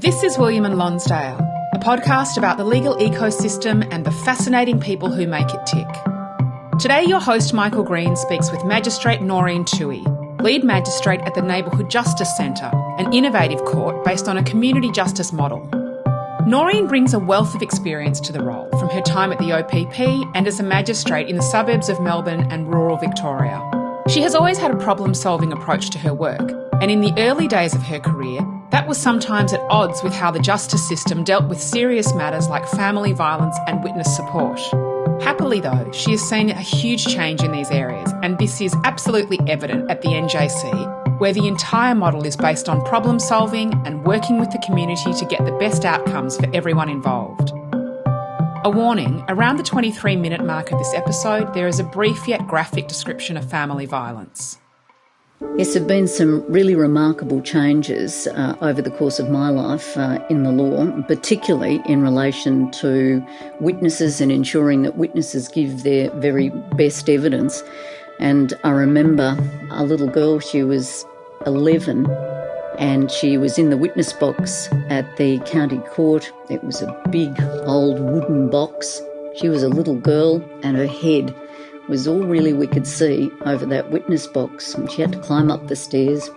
This is William and Lonsdale, a podcast about the legal ecosystem and the fascinating people who make it tick. Today your host Michael Green speaks with Magistrate Noreen Toohey, lead magistrate at the Neighbourhood Justice Centre, an innovative court based on a community justice model. Noreen brings a wealth of experience to the role from her time at the OPP and as a magistrate in the suburbs of Melbourne and rural Victoria. She has always had a problem-solving approach to her work, and in the early days of her career, that was sometimes at odds with how the justice system dealt with serious matters like family violence and witness support. Happily though, she has seen a huge change in these areas, and this is absolutely evident at the NJC, where the entire model is based on problem solving and working with the community to get the best outcomes for everyone involved. A warning, around the 23-minute mark of this episode, there is a brief yet graphic description of family violence. Yes, there have been some really remarkable changes over the course of my life in the law, particularly in relation to witnesses and ensuring that witnesses give their very best evidence. And I remember a little girl, she was 11, and she was in the witness box at the county court. It was a big old wooden box. She was a little girl and her head was all really we could see over that witness box. And she had to climb up the stairs.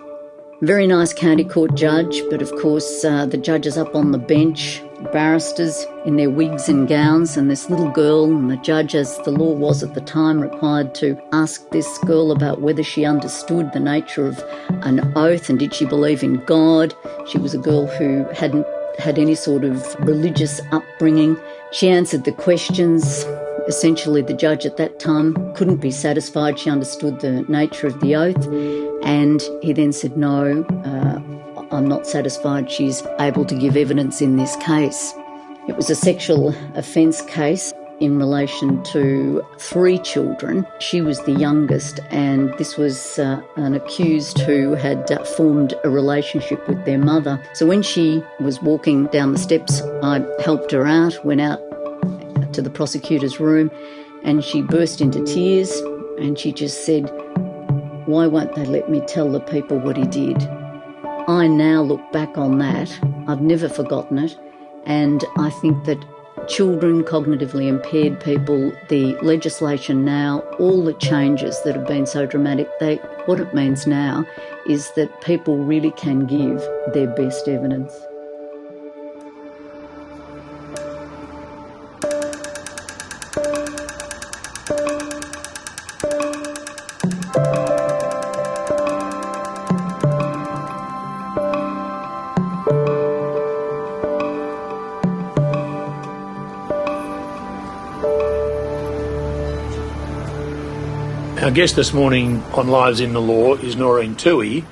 Very nice county court judge, but of course the judges up on the bench, barristers in their wigs and gowns, and this little girl, and the judge, as the law was at the time, required to ask this girl about whether she understood the nature of an oath and did she believe in God. She was a girl who hadn't had any sort of religious upbringing. She answered the questions. Essentially, the judge at that time couldn't be satisfied. She understood the nature of the oath, and he then said, no, I'm not satisfied. She's able to give evidence in this case. It was a sexual offence case in relation to 3 children. She was the youngest, and this was an accused who had formed a relationship with their mother. So when she was walking down the steps, I helped her out, went out to the prosecutor's room, and she burst into tears, and she just said, why won't they let me tell the people what he did? I now look back on that. I've never forgotten it, and I think that children, cognitively impaired people, the legislation now, all the changes that have been so dramatic, what it means now is that people really can give their best evidence. Our guest this morning on Lives in the Law is Noreen Toohey,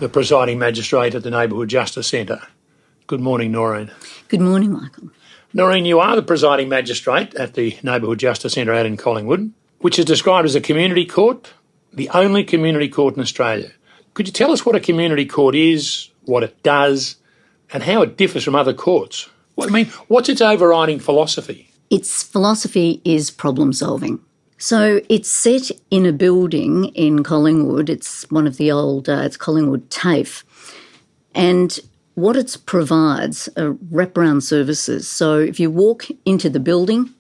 the presiding magistrate at the Neighbourhood Justice Centre. Good morning, Noreen. Good morning, Michael. Noreen, you are the presiding magistrate at the Neighbourhood Justice Centre out in Collingwood, which is described as a community court, the only community court in Australia. Could you tell us what a community court is, what it does, and how it differs from other courts? What's its overriding philosophy? Its philosophy is problem solving. So it's set in a building in Collingwood. It's one of the old, it's Collingwood TAFE. And what it provides are wraparound services. So if you walk into the building,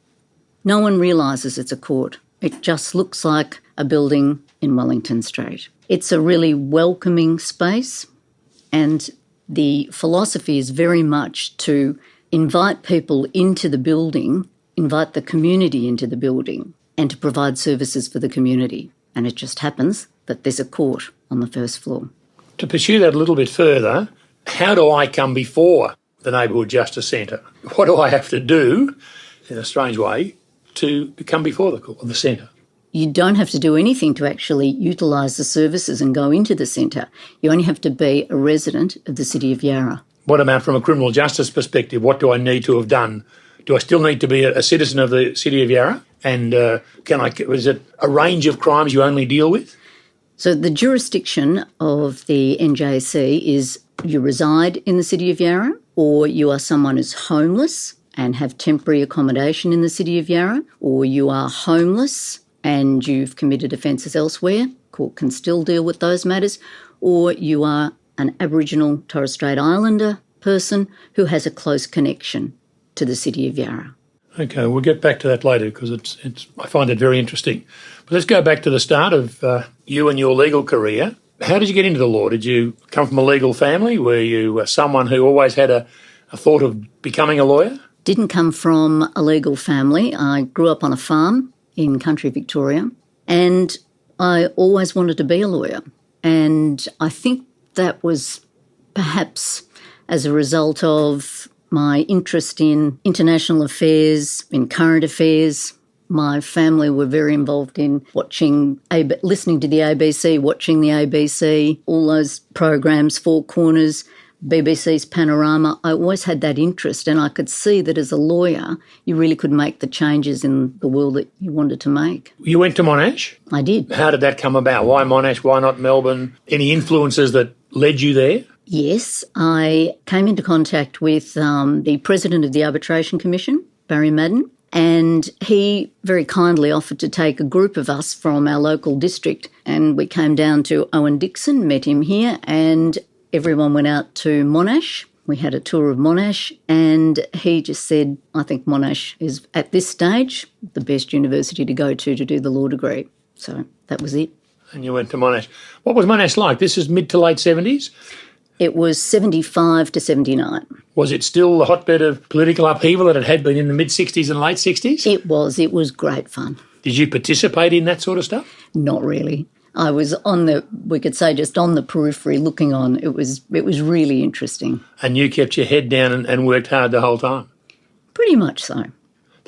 no one realises it's a court. It just looks like a building in Wellington Street. It's a really welcoming space, and the philosophy is very much to invite people into the building, invite the community into the building, and to provide services for the community. And it just happens that there's a court on the first floor. To pursue that a little bit further, how do I come before the Neighbourhood Justice Centre? What do I have to do, in a strange way, to come before the centre? You don't have to do anything to actually utilise the services and go into the centre. You only have to be a resident of the City of Yarra. What about from a criminal justice perspective? What do I need to have done? Do I still need to be a citizen of the City of Yarra? And is it a range of crimes you only deal with? So the jurisdiction of the NJC is you reside in the City of Yarra, or you are someone who's homeless and have temporary accommodation in the City of Yarra, or you are homeless and you've committed offences elsewhere. Court can still deal with those matters. Or you are an Aboriginal Torres Strait Islander person who has a close connection to the City of Yarra. Okay, we'll get back to that later because I find it very interesting. But let's go back to the start of you and your legal career. How did you get into the law? Did you come from a legal family? Were you someone who always had a thought of becoming a lawyer? Didn't come from a legal family. I grew up on a farm in country Victoria, and I always wanted to be a lawyer. And I think that was perhaps as a result of my interest in international affairs, in current affairs. My family were very involved in listening to the ABC, watching the ABC, all those programs, Four Corners, BBC's Panorama. I always had that interest, and I could see that as a lawyer, you really could make the changes in the world that you wanted to make. You went to Monash? I did. How did that come about? Why Monash? Why not Melbourne? Any influences that led you there? Yes, I came into contact with the President of the Arbitration Commission, Barry Madden, and he very kindly offered to take a group of us from our local district, and we came down to Owen Dixon, met him here, and everyone went out to Monash. We had a tour of Monash, and he just said, I think Monash is, at this stage, the best university to go to do the law degree. So that was it. And you went to Monash. What was Monash like? This is mid to late 70s? It was 75 to 79. Was it still the hotbed of political upheaval that it had been in the mid-60s and late 60s? It was. It was great fun. Did you participate in that sort of stuff? Not really. I was we could say, just on the periphery looking on. It was really interesting. And you kept your head down and worked hard the whole time? Pretty much so.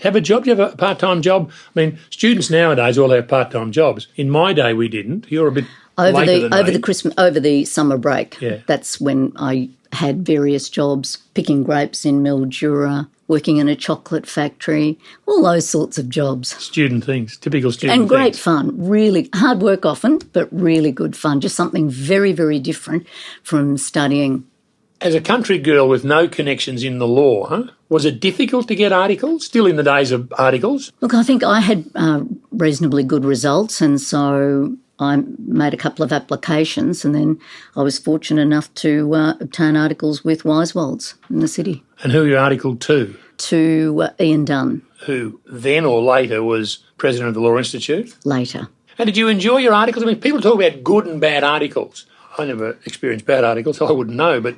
Have a job? Do you have a part-time job? I mean, students nowadays all have part-time jobs. In my day, we didn't. You're a bit later than me. Over the summer break. Yeah. That's when I had various jobs, picking grapes in Mildura, working in a chocolate factory, all those sorts of jobs. Student things, typical student things. And great fun, really hard work often, but really good fun, just something very, very different from studying. As a country girl with no connections in the law, was it difficult to get articles, still in the days of articles? Look, I think I had reasonably good results, and so I made a couple of applications, and then I was fortunate enough to obtain articles with Weiswolds in the city. And who you articled to? To Ian Dunn. Who then or later was president of the Law Institute? Later. And did you enjoy your articles? I mean, people talk about good and bad articles. I never experienced bad articles, so I wouldn't know, but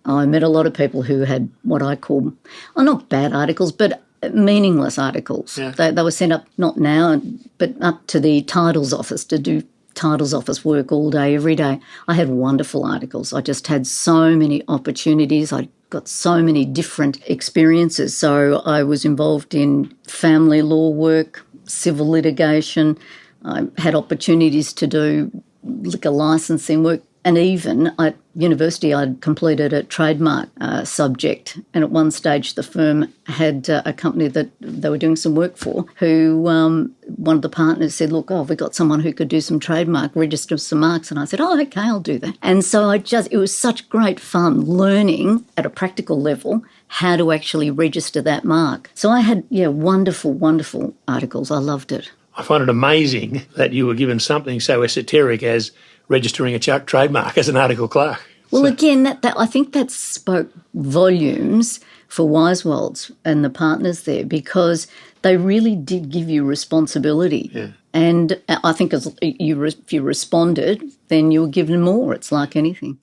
I met a lot of people who had what I call, not bad articles, but meaningless articles. Yeah. They were sent up, not now, but up to the titles office to do titles office work all day, every day. I had wonderful articles. I just had so many opportunities. I got so many different experiences. So I was involved in family law work, civil litigation. I had opportunities to do liquor licensing work. And even at university, I'd completed a trademark subject. And at one stage, the firm had a company that they were doing some work for who one of the partners said, look, we've got someone who could do some trademark, register some marks. And I said, okay, I'll do that. And so it was such great fun learning at a practical level how to actually register that mark. So I had, wonderful, wonderful articles. I loved it. I find it amazing that you were given something so esoteric as registering a trademark as an article clerk. Well, again, that I think that spoke volumes for Weiswolds and the partners there, because they really did give you responsibility. Yeah. And I think if you responded, then you were given more. It's like anything.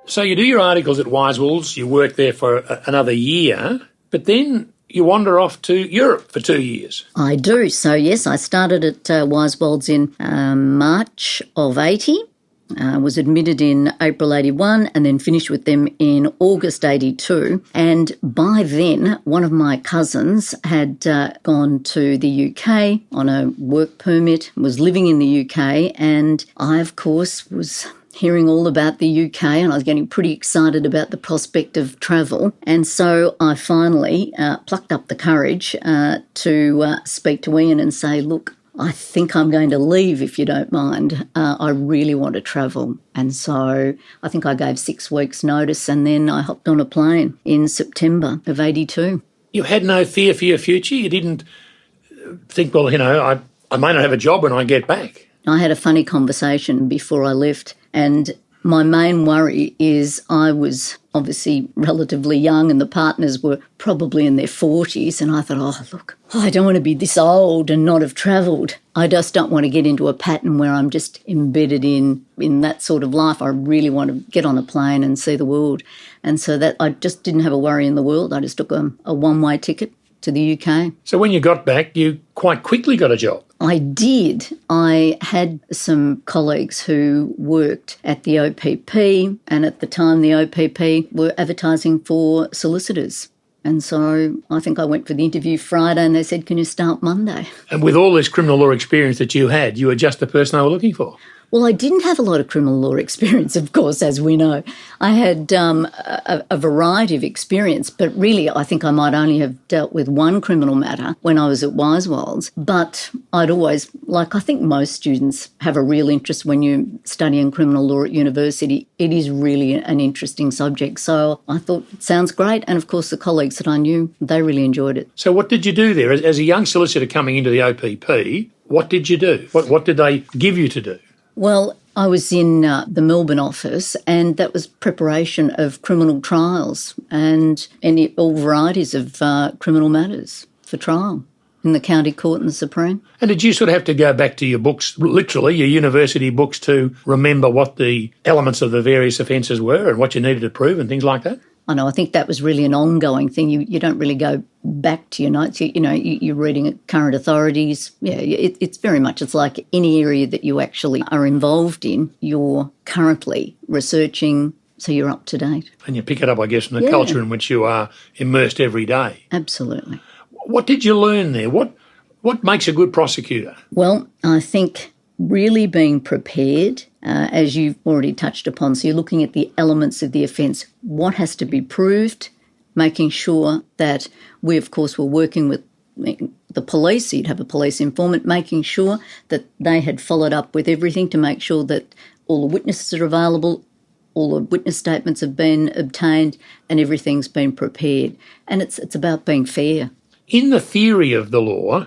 So you do your articles at Weiswolds, you work there for another year, but then you wander off to Europe for 2 years. I do. So, yes, I started at Weiswolds in March of 80, was admitted in April 81 and then finished with them in August 82. And by then, one of my cousins had gone to the UK on a work permit, was living in the UK, and I, of course, was hearing all about the UK, and I was getting pretty excited about the prospect of travel. And so I finally plucked up the courage to speak to Ian and say, look, I think I'm going to leave if you don't mind. I really want to travel. And so I think I gave 6 weeks' notice, and then I hopped on a plane in September of 82. You had no fear for your future? You didn't think, well, I may not have a job when I get back? I had a funny conversation before I left, and My main worry is I was obviously relatively young and the partners were probably in their 40s, and I thought, oh, look, I don't want to be this old and not have travelled. I just don't want to get into a pattern where I'm just embedded in that sort of life. I really want to get on a plane and see the world. And so that I just didn't have a worry in the world. I just took a one-way ticket to the UK. So when you got back, you quite quickly got a job. I did. I had some colleagues who worked at the OPP, and at the time the OPP were advertising for solicitors. And so I think I went for the interview Friday and they said, can you start Monday? And with all this criminal law experience that you had, you were just the person they were looking for. Well, I didn't have a lot of criminal law experience, of course, as we know. I had a variety of experience, but really I think I might only have dealt with one criminal matter when I was at Wisewolds. But I'd always, like I think most students have a real interest when you're studying criminal law at university. It is really an interesting subject. So I thought, it sounds great. And of course, the colleagues that I knew, they really enjoyed it. So what did you do there? As a young solicitor coming into the OPP, what did you do? What did they give you to do? Well, I was in the Melbourne office, and that was preparation of criminal trials and all varieties of criminal matters for trial in the county court and the Supreme. And did you sort of have to go back to your books, literally your university books, to remember what the elements of the various offences were and what you needed to prove and things like that? I know, I think that was really an ongoing thing. You don't really go back to your notes. You're reading current authorities. Yeah, it's very much, it's like any area that you actually are involved in, you're currently researching, so you're up to date. And you pick it up, I guess, from the culture in which you are immersed every day. Absolutely. What did you learn there? What makes a good prosecutor? Well, I think really being prepared, as you've already touched upon. So you're looking at the elements of the offence, what has to be proved, making sure that we, of course, were working with the police. You'd have a police informant, making sure that they had followed up with everything to make sure that all the witnesses are available, all the witness statements have been obtained, and everything's been prepared. And it's about being fair. In the theory of the law,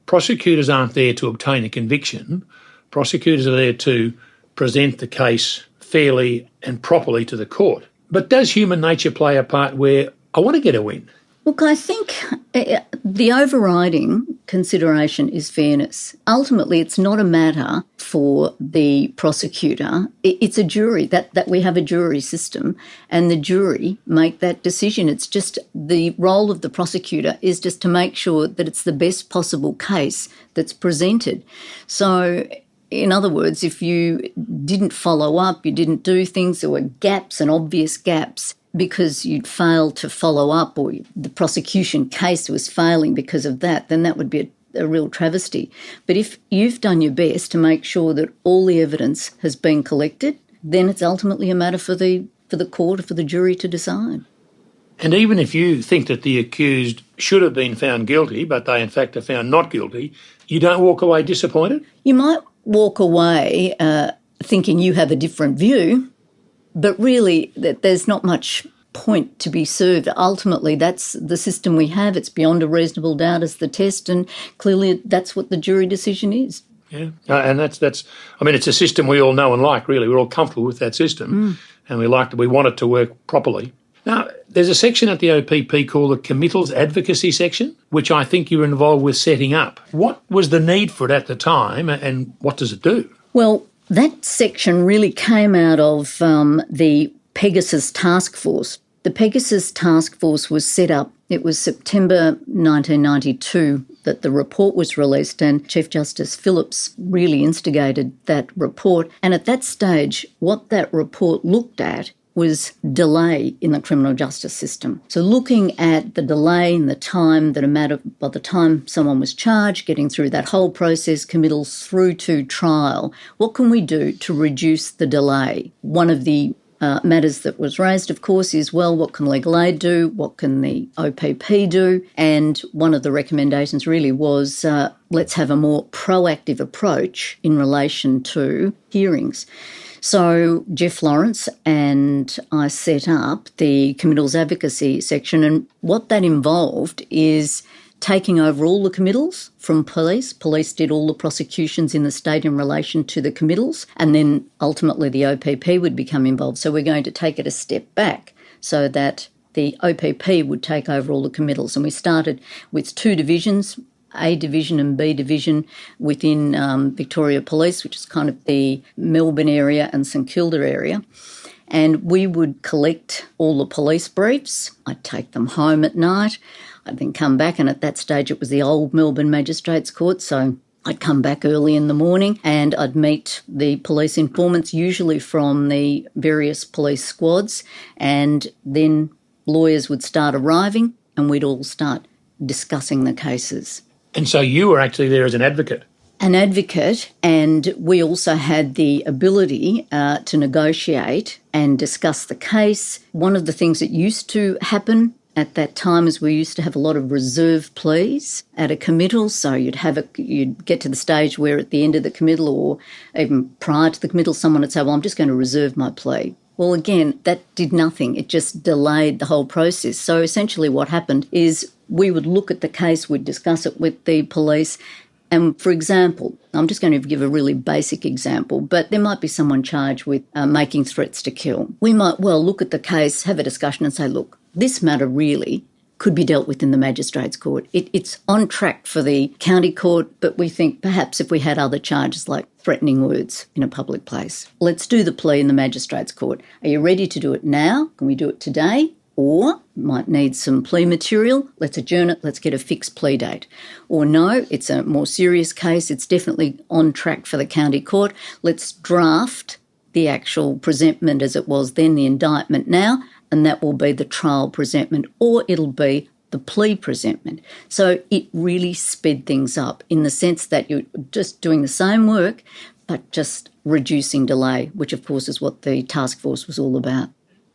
prosecutors aren't there to obtain a conviction. Prosecutors are there to present the case fairly and properly to the court. But does human nature play a part where I want to get a win? Look, I think the overriding consideration is fairness. Ultimately, it's not a matter for the prosecutor. It's a jury, that we have a jury system, and the jury make that decision. It's just the role of the prosecutor is just to make sure that it's the best possible case that's presented. So, in other words, if you didn't follow up, you didn't do things, there were gaps and obvious gaps because you'd failed to follow up, or the prosecution case was failing because of that, then that would be a real travesty. But if you've done your best to make sure that all the evidence has been collected, then it's ultimately a matter for the court or for the jury to decide. And even if you think that the accused should have been found guilty, but they in fact are found not guilty, you don't walk away disappointed? You might walk away thinking you have a different view, but really there's not much point to be served. Ultimately, that's the system we have. It's beyond a reasonable doubt as the test, and clearly that's what the jury decision is. Yeah, and that's. I mean, it's a system we all know and like, really. We're all comfortable with that system, and we want it to work properly. Now, there's a section at the OPP called the Committals Advocacy section, which I think you were involved with setting up. What was the need for it at the time, and what does it do? Well, that section really came out of the Pegasus Task Force. The Pegasus Task Force was set up. It was September 1992 that the report was released, and Chief Justice Phillips really instigated that report. And at that stage, what that report looked at was delay in the criminal justice system. So looking at the delay in the time that a matter, by the time someone was charged, getting through that whole process, committals through to trial, what can we do to reduce the delay? One of the matters that was raised, of course, is, well, what can legal aid do? What can the OPP do? And one of the recommendations really was let's have a more proactive approach in relation to hearings. So Jeff Lawrence and I set up the Committals Advocacy section, and what that involved is taking over all the committals from police. Police did all the prosecutions in the state in relation to the committals, and then ultimately the OPP would become involved. So we're going to take it a step back so that the OPP would take over all the committals. And we started with 2 divisions, A Division and B Division within Victoria Police, which is kind of the Melbourne area and St Kilda area. And we would collect all the police briefs. I'd take them home at night. I'd then come back, and at that stage it was the old Melbourne Magistrates Court, so I'd come back early in the morning and I'd meet the police informants, usually from the various police squads, and then lawyers would start arriving and we'd all start discussing the cases. And so you were actually there as an advocate? An advocate, and we also had the ability to negotiate and discuss the case. One of the things that used to happen at that time is we used to have a lot of reserve pleas at a committal, so you'd get to the stage where at the end of the committal or even prior to the committal, someone would say, well, I'm just going to reserve my plea. Well, again, that did nothing. It just delayed the whole process. So essentially what happened is we would look at the case, we'd discuss it with the police, and, for example, I'm just going to give a really basic example, but there might be someone charged with making threats to kill. We might well look at the case, have a discussion and say, look, this matter really could be dealt with in the Magistrates Court. It's on track for the county court, but we think perhaps if we had other charges like threatening words in a public place, let's do the plea in the Magistrates Court. Are you ready to do it now? Can we do it today? Or might need some plea material, let's adjourn it, let's get a fixed plea date. Or no, it's a more serious case, it's definitely on track for the county court, let's draft the actual presentment as it was then, the indictment now, and that will be the trial presentment, or it'll be the plea presentment. So it really sped things up in the sense that you're just doing the same work, but just reducing delay, which of course is what the task force was all about.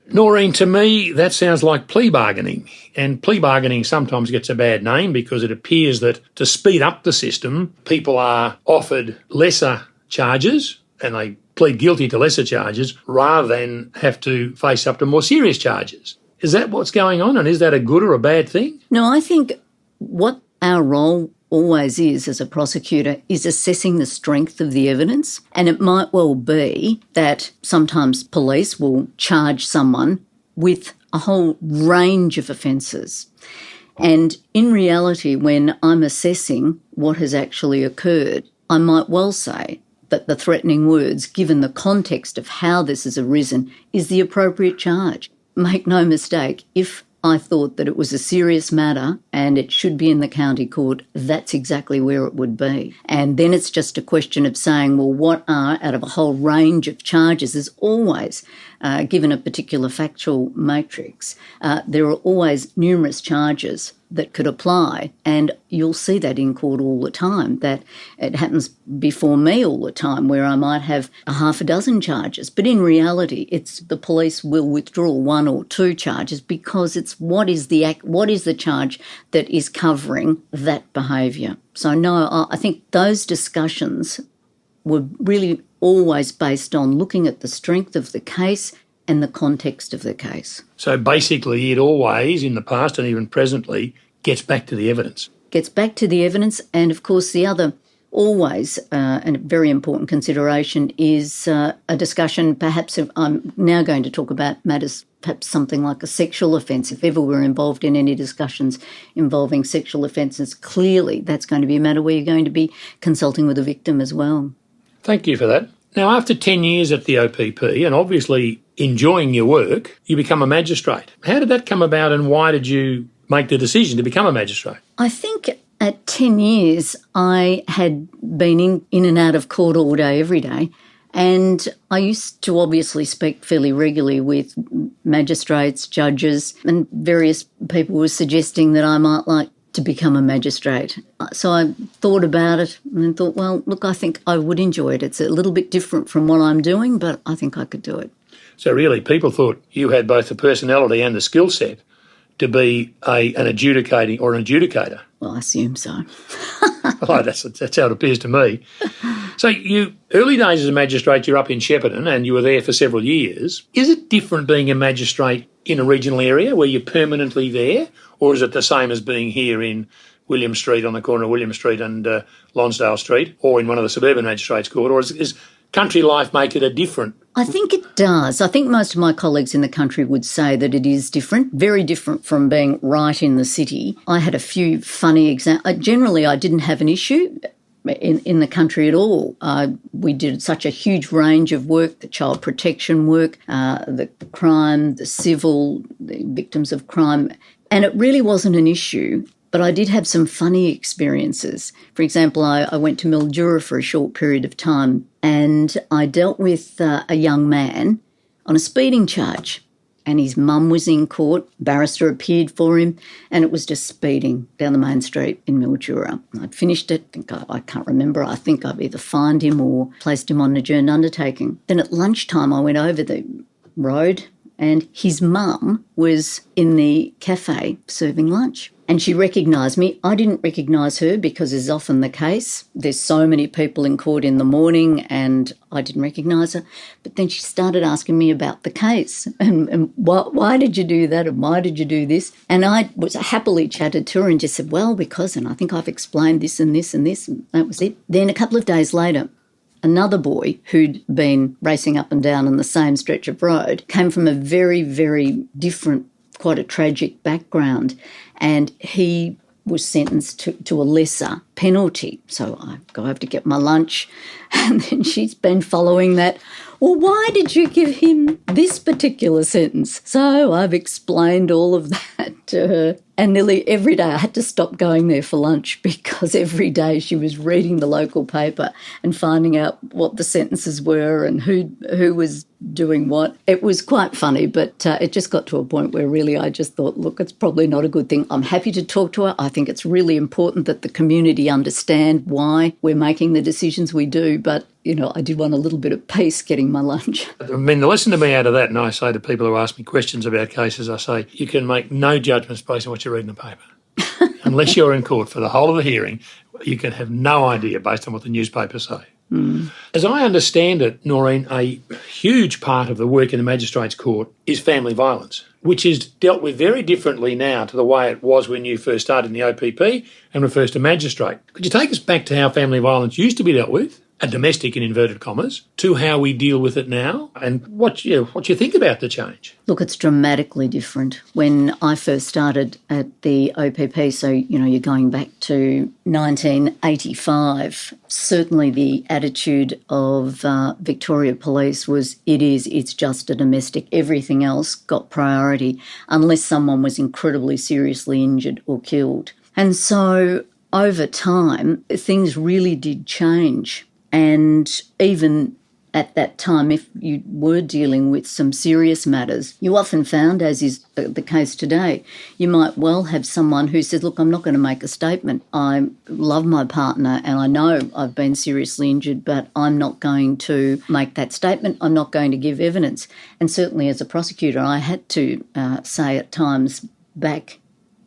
Noreen, to me, that sounds like plea bargaining. And plea bargaining sometimes gets a bad name because it appears that to speed up the system, people are offered lesser charges and they plead guilty to lesser charges rather than have to face up to more serious charges. Is that what's going on, and is that a good or a bad thing? No, I think what our role always is as a prosecutor is assessing the strength of the evidence, and it might well be that sometimes police will charge someone with a whole range of offences. And in reality, when I'm assessing what has actually occurred, I might well say that the threatening words, given the context of how this has arisen, is the appropriate charge. Make no mistake, if I thought that it was a serious matter and it should be in the county court, that's exactly where it would be. And then it's just a question of saying, well, what are, out of a whole range of charges, is always, given a particular factual matrix, there are always numerous charges that could apply, and you'll see that in court all the time. That it happens before me all the time, where I might have a half a dozen charges, but in reality, it's the police will withdraw 1 or 2 charges because it's what is the charge that is covering that behaviour. So no, I think those discussions were really always based on looking at the strength of the case and the context of the case. So basically it always, in the past and even presently, gets back to the evidence. Gets back to the evidence, and of course the other always and a very important consideration is a discussion, perhaps if I'm now going to talk about matters, perhaps something like a sexual offence. If ever we're involved in any discussions involving sexual offences, clearly that's going to be a matter where you're going to be consulting with the victim as well. Thank you for that. Now, after 10 years at the OPP and obviously enjoying your work, you become a magistrate. How did that come about, and why did you make the decision to become a magistrate? I think at 10 years I had been in and out of court all day, every day, and I used to obviously speak fairly regularly with magistrates, judges, and various people were suggesting that I might like to become a magistrate. So I thought about it and thought, well, look, I think I would enjoy it. It's a little bit different from what I'm doing, but I think I could do it. So really, people thought you had both the personality and the skill set to be an adjudicator. Well, I assume so. Oh, that's how it appears to me. So early days as a magistrate, you're up in Shepparton and you were there for several years. Is it different being a magistrate in a regional area where you're permanently there, or is it the same as being here in William Street on the corner of William Street and Lonsdale Street, or in one of the suburban magistrates' court, or is country life make it a different? I think it does. I think most of my colleagues in the country would say that it is different, very different from being right in the city. I had a few funny examples. Generally, I didn't have an issue in the country at all. We did such a huge range of work, the child protection work, the crime, the civil, the victims of crime, and it really wasn't an issue. But I did have some funny experiences. For example, I went to Mildura for a short period of time and I dealt with a young man on a speeding charge, and his mum was in court, barrister appeared for him, and it was just speeding down the main street in Mildura. I'd finished it, I can't remember, I think I've either fined him or placed him on an adjourned undertaking. Then at lunchtime I went over the road and his mum was in the cafe serving lunch. And she recognised me. I didn't recognise her because is often the case. There's so many people in court in the morning and I didn't recognise her. But then she started asking me about the case and why did you do that and why did you do this? And I was happily chatted to her and just said, well, because, and I think I've explained this and this and this, and that was it. Then a couple of days later, another boy who'd been racing up and down on the same stretch of road came from a very, very different, quite a tragic background, and he was sentenced to a lesser penalty. So I go over to get my lunch, and then she's been following that. Well, why did you give him this particular sentence? So I've explained all of that to her. And nearly every day I had to stop going there for lunch because every day she was reading the local paper and finding out what the sentences were and who was doing what. It was quite funny, but it just got to a point where really I just thought, look, it's probably not a good thing. I'm happy to talk to her. I think it's really important that the community understand why we're making the decisions we do, but you know, I did want a little bit of peace getting my lunch. I mean, the lesson to me out of that, and I say to people who ask me questions about cases, I say, you can make no judgments based on what you read in the paper. Unless you're in court for the whole of the hearing, you can have no idea based on what the newspapers say. Mm. As I understand it, Noreen, a huge part of the work in the Magistrates Court is family violence, which is dealt with very differently now to the way it was when you first started in the OPP and were first a magistrate. Could you take us back to how family violence used to be dealt with, a domestic in inverted commas, to how we deal with it now, and what you think about the change? Look, it's dramatically different. When I first started at the OPP, so, you know, you're going back to 1985, certainly the attitude of Victoria Police was, it's just a domestic. Everything else got priority unless someone was incredibly seriously injured or killed. And so over time, things really did change. And even at that time, if you were dealing with some serious matters, you often found, as is the case today, you might well have someone who says, look, I'm not going to make a statement. I love my partner and I know I've been seriously injured, but I'm not going to make that statement. I'm not going to give evidence. And certainly as a prosecutor, I had to say at times back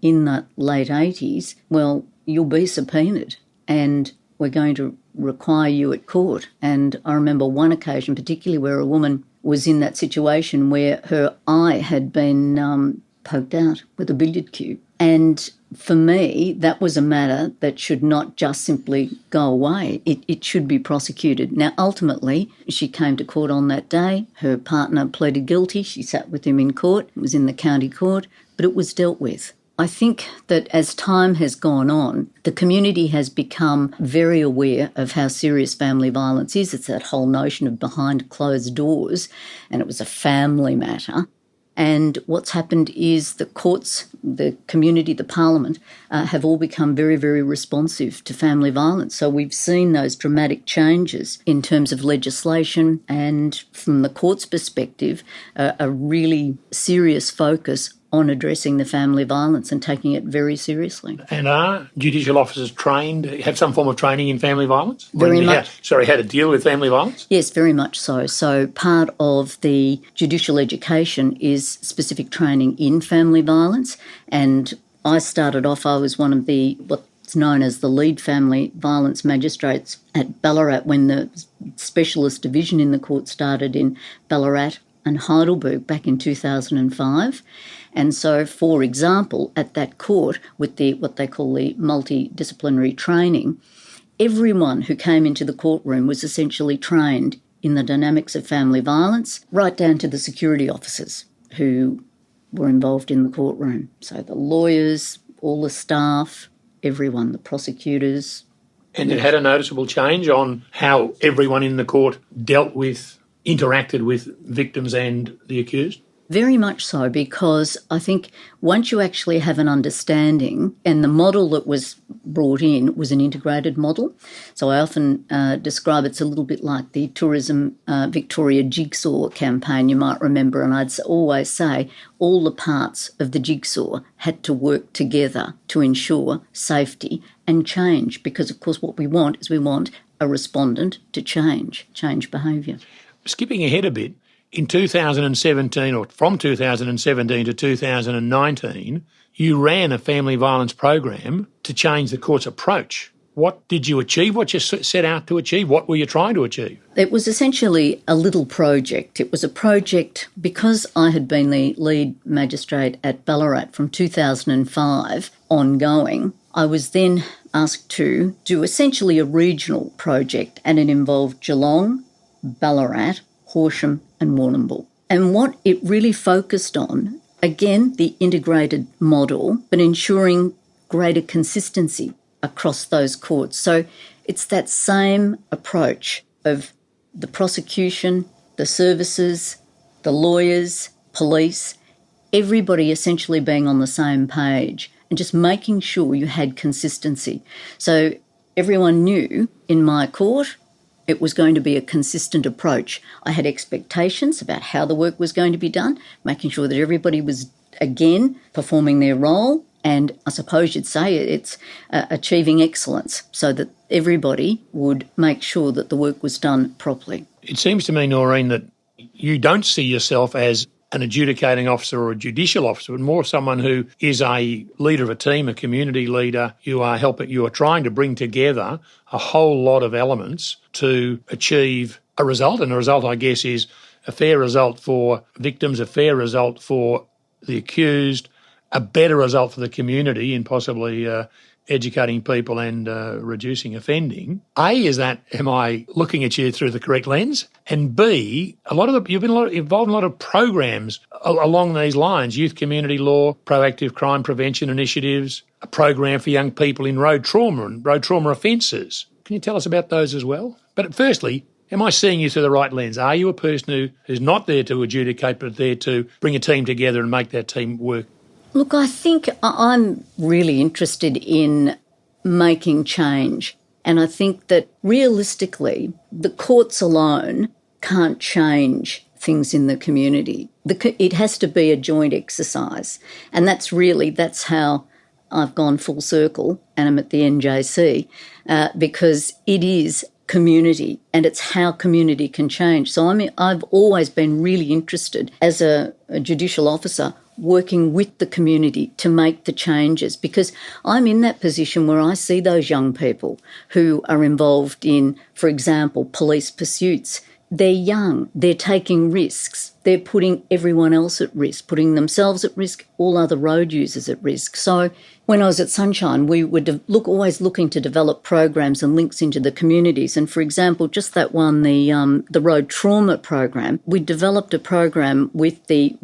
in the late 80s, well, you'll be subpoenaed and we're going to require you at court. And I remember one occasion particularly where a woman was in that situation where her eye had been poked out with a billiard cue. And for me, that was a matter that should not just simply go away. It should be prosecuted. Now, ultimately, she came to court on that day. Her partner pleaded guilty. She sat with him in court. It was in the county court, but it was dealt with. I think that as time has gone on, the community has become very aware of how serious family violence is. It's that whole notion of behind closed doors, and it was a family matter. And what's happened is the courts, the community, the parliament have all become very, very responsive to family violence. So we've seen those dramatic changes in terms of legislation and, from the court's perspective, a really serious focus on addressing the family violence and taking it very seriously. And are judicial officers trained, have some form of training in family violence? Very much. How to deal with family violence? Yes, very much so. So part of the judicial education is specific training in family violence. And I started off, I was one of the, what's known as the lead family violence magistrates at Ballarat when the specialist division in the court started in Ballarat. and Heidelberg back in 2005. And so, for example, at that court with what they call the multidisciplinary training, everyone who came into the courtroom was essentially trained in the dynamics of family violence, right down to the security officers who were involved in the courtroom. So the lawyers, all the staff, everyone, the prosecutors. And it had a noticeable change on how everyone in the court interacted with victims and the accused? Very much so, because I think once you actually have an understanding, and the model that was brought in was an integrated model. So I often describe it's a little bit like the Tourism Victoria jigsaw campaign, you might remember, and I'd always say all the parts of the jigsaw had to work together to ensure safety and change, because of course what we want is a respondent to change behaviour. Skipping ahead a bit, in 2017, or from 2017 to 2019, you ran a family violence program to change the court's approach. What did you achieve? What you set out to achieve? What were you trying to achieve? It was essentially a little project. It was a project because I had been the lead magistrate at Ballarat from 2005 ongoing. I was then asked to do essentially a regional project, and it involved Geelong, Ballarat, Horsham and Warrnambool. And what it really focused on, again, the integrated model, but ensuring greater consistency across those courts. So it's that same approach of the prosecution, the services, the lawyers, police, everybody essentially being on the same page and just making sure you had consistency. So everyone knew in my court it was going to be a consistent approach. I had expectations about how the work was going to be done, making sure that everybody was, again, performing their role, and I suppose you'd say it's achieving excellence so that everybody would make sure that the work was done properly. It seems to me, Noreen, that you don't see yourself as an adjudicating officer or a judicial officer, but more someone who is a leader of a team, a community leader. You are trying to bring together a whole lot of elements to achieve a result, and the result, I guess, is a fair result for victims, a fair result for the accused, a better result for the community in possibly educating people and reducing offending. A, am I looking at you through the correct lens? And B, you've been involved in a lot of programs along these lines: youth community law, proactive crime prevention initiatives, a program for young people in road trauma and road trauma offences. Can you tell us about those as well? But firstly, am I seeing you through the right lens? Are you a person who's not there to adjudicate but there to bring a team together and make that team work? Look, I think I'm really interested in making change, and I think that realistically the courts alone can't change things in the community. It has to be a joint exercise, and that's how I've gone full circle and I'm at the NJC, because it is community and it's how community can change. So I've always been really interested as a judicial officer working with the community to make the changes, because I'm in that position where I see those young people who are involved in, for example, police pursuits. They're young, they're taking risks, they're putting everyone else at risk, putting themselves at risk, all other road users at risk. So when I was at Sunshine, we would always looking to develop programs and links into the communities. And for example, just that one, the road trauma program, we developed a program we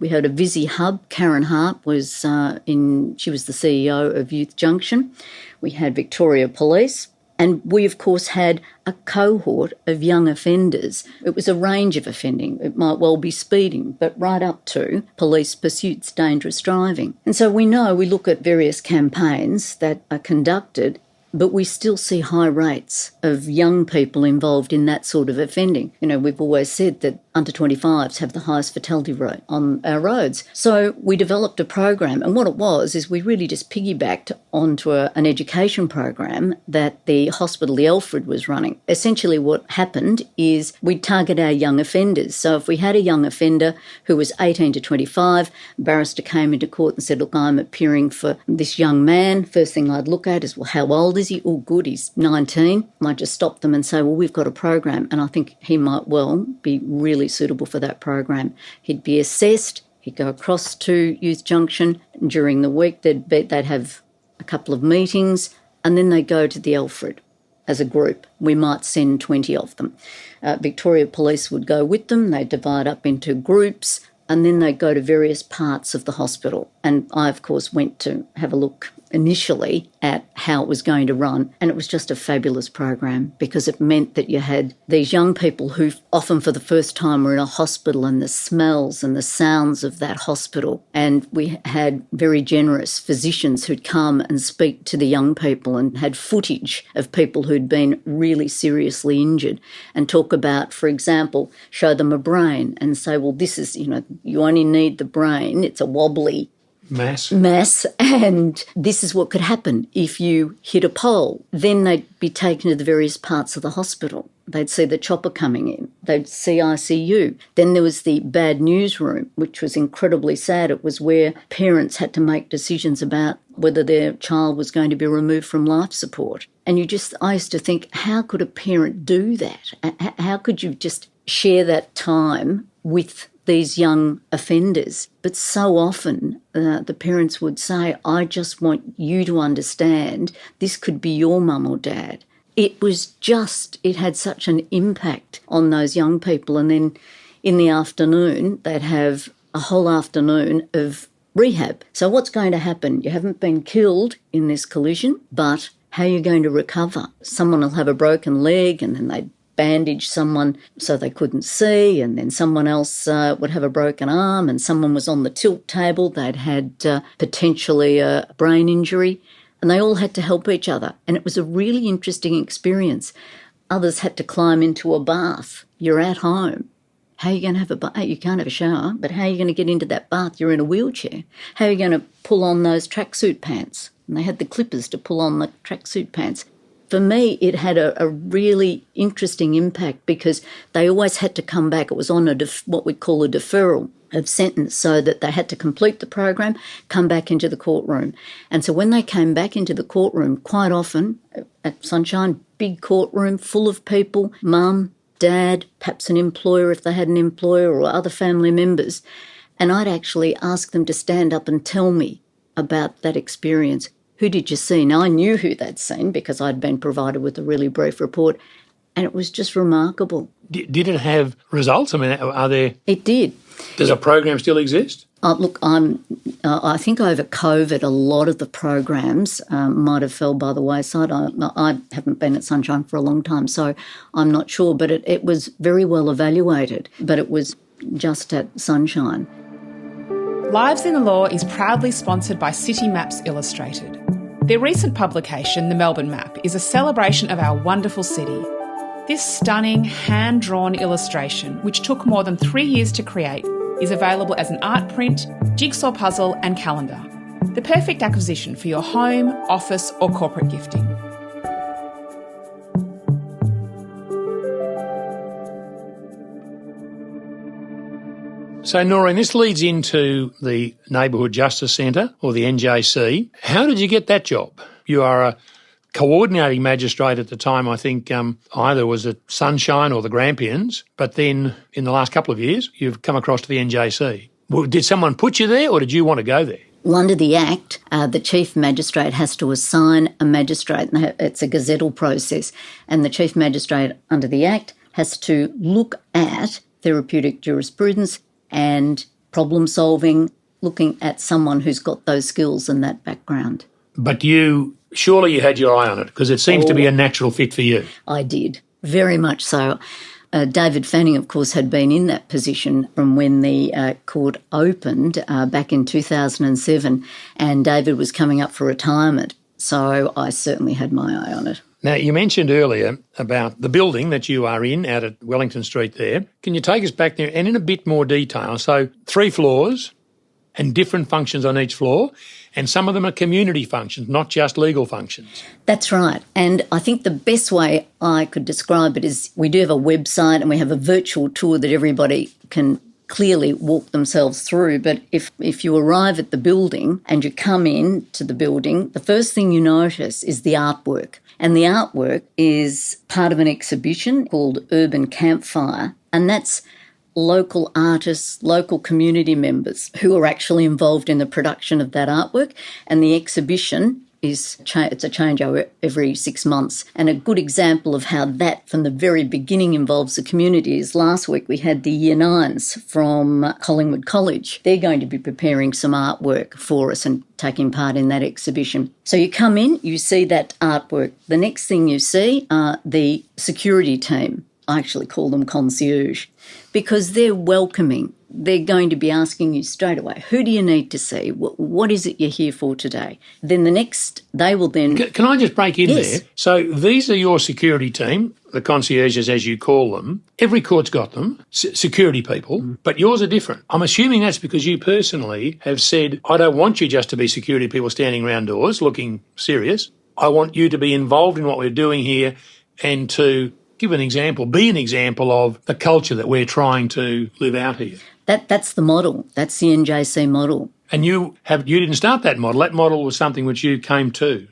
had a Visi hub. Karen Hart was she was the CEO of Youth Junction. We had Victoria Police. And we, of course, had a cohort of young offenders. It was a range of offending. It might well be speeding, but right up to police pursuits, dangerous driving. And so we look at various campaigns that are conducted, but we still see high rates of young people involved in that sort of offending. We've always said that under 25s have the highest fatality rate on our roads. So we developed a program, and what it was is we really just piggybacked onto an education program that the hospital, the Alfred, was running. Essentially what happened is we target our young offenders. So if we had a young offender who was 18 to 25, barrister came into court and said, look, I'm appearing for this young man. First thing I'd look at is, well, how old is he? Oh, good, he's 19. I might just stop them and say, well, we've got a program, and I think he might well be really really suitable for that program. He'd be assessed, he'd go across to Youth Junction. During the week they'd have a couple of meetings, and then they'd go to the Alfred as a group. We might send 20 of them. Victoria Police would go with them. They'd divide up into groups, and then they'd go to various parts of the hospital. And I, of course, went to have a look initially at how it was going to run, and it was just a fabulous program because it meant that you had these young people who often for the first time were in a hospital, and the smells and the sounds of that hospital, and we had very generous physicians who'd come and speak to the young people and had footage of people who'd been really seriously injured and talk about, for example, show them a brain and say, well, this is, you only need the brain, it's a wobbly mass, and this is what could happen if you hit a pole. Then they'd be taken to the various parts of the hospital. They'd see the chopper coming in. They'd see ICU. Then there was the bad news room, which was incredibly sad. It was where parents had to make decisions about whether their child was going to be removed from life support. And I used to think, how could a parent do that? How could you just share that time with these young offenders? But so often the parents would say, I just want you to understand this could be your mum or dad. It had such an impact on those young people. And then in the afternoon, they'd have a whole afternoon of rehab. So what's going to happen? You haven't been killed in this collision, but how are you going to recover? Someone will have a broken leg, and then they'd bandage someone so they couldn't see, and then someone else would have a broken arm, and someone was on the tilt table. They'd had potentially a brain injury, and they all had to help each other. And it was a really interesting experience. Others had to climb into a bath. You're at home. How are you going to have a bath? You can't have a shower, but how are you going to get into that bath? You're in a wheelchair. How are you going to pull on those tracksuit pants? And they had the clippers to pull on the tracksuit pants. For me, it had a really interesting impact because they always had to come back. It was on what we call a deferral of sentence, so that they had to complete the program, come back into the courtroom. And so when they came back into the courtroom, quite often at Sunshine, big courtroom full of people, mum, dad, perhaps an employer if they had an employer, or other family members, and I'd actually ask them to stand up and tell me about that experience. Who did you see? Now, I knew who they'd seen because I'd been provided with a really brief report, and it was just remarkable. Did it have results? I mean, are there... It did. Does a program still exist? Look, I think over COVID, a lot of the programs might have fell by the wayside. I haven't been at Sunshine for a long time, so I'm not sure, but it was very well evaluated, but it was just at Sunshine. Lives in the Law is proudly sponsored by City Maps Illustrated. Their recent publication, The Melbourne Map, is a celebration of our wonderful city. This stunning, hand-drawn illustration, which took more than 3 years to create, is available as an art print, jigsaw puzzle and calendar. The perfect acquisition for your home, office or corporate gifting. So, Noreen, this leads into the Neighbourhood Justice Centre, or the NJC. How did you get that job? You are a coordinating magistrate at the time, I think, either was at Sunshine or the Grampians, but then in the last couple of years, you've come across to the NJC. Well, did someone put you there, or did you want to go there? Well, under the Act, the Chief Magistrate has to assign a magistrate. It's a gazettal process, and the Chief Magistrate under the Act has to look at therapeutic jurisprudence and problem solving, looking at someone who's got those skills and that background. But surely you had your eye on it, because it seems to be a natural fit for you. I did, very much so. David Fanning, of course, had been in that position from when the court opened back in 2007, and David was coming up for retirement, so I certainly had my eye on it. Now, you mentioned earlier about the building that you are in out at Wellington Street there. Can you take us back there and in a bit more detail? So 3 floors and different functions on each floor, and some of them are community functions, not just legal functions. That's right. And I think the best way I could describe it is we do have a website and we have a virtual tour that everybody can clearly walk themselves through. But if you arrive at the building and you come in to the building, the first thing you notice is the artwork. And the artwork is part of an exhibition called Urban Campfire, and that's local artists, local community members who are actually involved in the production of that artwork, and the exhibition it's a changeover every 6 months. And a good example of how that from the very beginning involves the community is last week we had the Year 9s from Collingwood College. They're going to be preparing some artwork for us and taking part in that exhibition. So you come in, you see that artwork. The next thing you see are the security team. I actually call them concierge because they're welcoming. They're going to be asking you straight away, who do you need to see? What is it you're here for today? Then the next, they will then... Can I just break in Yes. there? So these are your security team, the concierges as you call them. Every court's got them, security people, but yours are different. I'm assuming that's because you personally have said, I don't want you just to be security people standing around doors looking serious. I want you to be involved in what we're doing here and to give an example, be an example of the culture that we're trying to live out here. That's the model. That's the NJC model. And you didn't start that model. That model was something which you came to.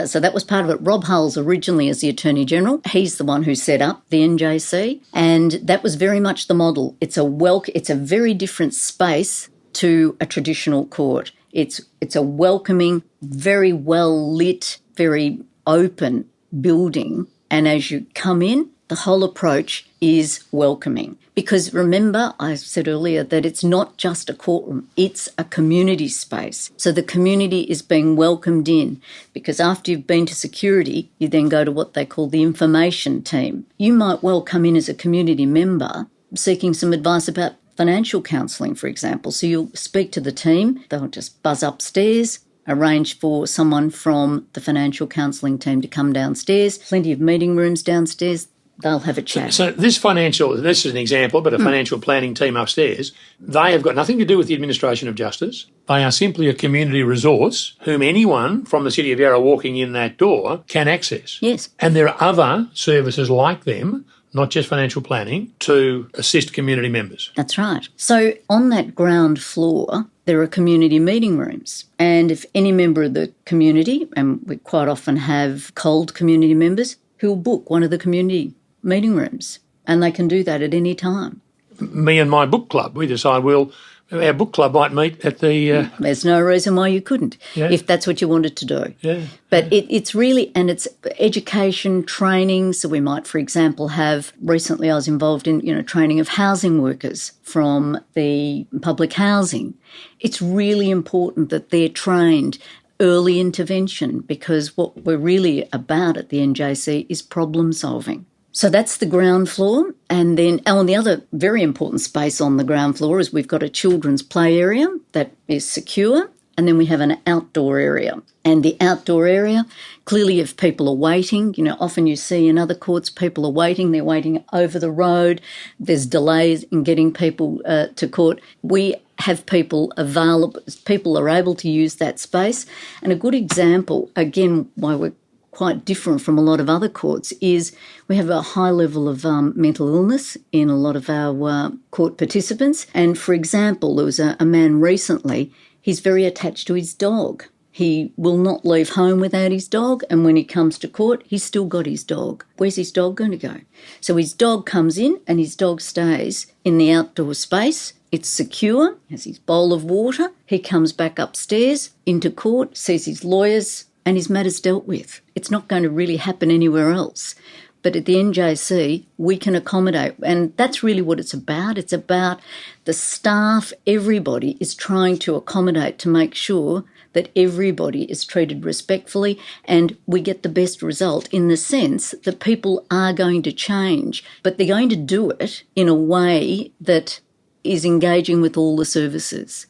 So that was part of it. Rob Hulls originally as the Attorney General, he's the one who set up the NJC, and that was very much the model. It's a very different space to a traditional court. It's a welcoming, very well lit, very open building, and as you come in, the whole approach is welcoming. Because remember, I said earlier that it's not just a courtroom, it's a community space. So the community is being welcomed in because after you've been to security, you then go to what they call the information team. You might well come in as a community member seeking some advice about financial counselling, for example. So you'll speak to the team, they'll just buzz upstairs, arrange for someone from the financial counselling team to come downstairs, plenty of meeting rooms downstairs. They'll have a chat. So this is an example, but a financial planning team upstairs, they have got nothing to do with the administration of justice. They are simply a community resource whom anyone from the City of Yarra walking in that door can access. Yes. And there are other services like them, not just financial planning, to assist community members. That's right. So on that ground floor, there are community meeting rooms. And if any member of the community, and we quite often have cold community members, who'll book one of the community meeting rooms, and they can do that at any time. Me and my book club, we decide our book club might meet at the... There's no reason why you couldn't, if that's what you wanted to do. Yeah. But it's really, and it's education, training. So we might, for example, have, recently I was involved in, training of housing workers from the public housing. It's really important that they're trained early intervention because what we're really about at the NJC is problem solving. So that's the ground floor. And then the other very important space on the ground floor is we've got a children's play area that is secure. And then we have an outdoor area. And the outdoor area, clearly if people are waiting, often you see in other courts people are waiting, they're waiting over the road, there's delays in getting people to court. We have people available, people are able to use that space. And a good example, again, why we're quite different from a lot of other courts is we have a high level of mental illness in a lot of our court participants. And for example, there was a man recently, he's very attached to his dog. He will not leave home without his dog, and when he comes to court, he's still got his dog. Where's his dog going to go? So his dog comes in and his dog stays in the outdoor space. It's secure, has his bowl of water. He comes back upstairs into court, sees his lawyers, and his matter's dealt with. It's not going to really happen anywhere else. But at the NJC, we can accommodate, and that's really what it's about. It's about the staff, everybody is trying to accommodate to make sure that everybody is treated respectfully and we get the best result in the sense that people are going to change, but they're going to do it in a way that is engaging with all the services.